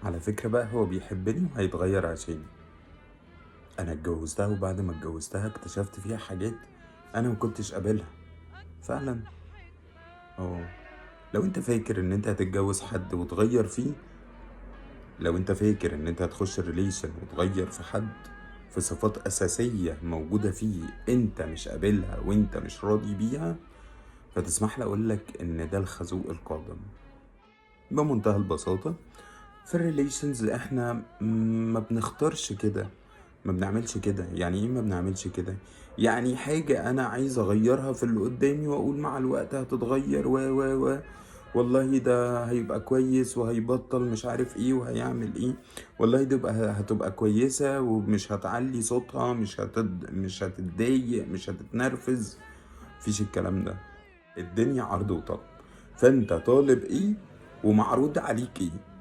على فكرة بقى هو بيحبني وهيتغير عشاني. انا اتجوزتها وبعد ما اتجوزتها اكتشفت فيها حاجات انا ما كنتش قابلها فعلا. اه، لو انت فاكر ان انت هتتجوز حد وتغير فيه، لو انت فاكر ان انت هتخش ريليشن وتغير في حد، في صفات اساسية موجودة فيه انت مش قابلها وانت مش راضي بيها، فتسمح لي اقولك ان ده الخازوق القادم. بمنتهى البساطة، في الريليشنز احنا ما بنختارش كده، ما بنعملش كده. يعني ايه ما بنعملش كده؟ يعني حاجة انا عايز اغيرها في اللي قدامي واقول مع الوقت هتتغير و والله ده هيبقى كويس وهيبطل مش عارف ايه وهيعمل ايه، والله ده هتبقى كويسة ومش هتعلي صوتها، مش هتتضايق، مش هتتنرفز. مفيش الكلام ده. الدنيا عرض وطلب، فانت طالب ايه ومعروض عليك ايه.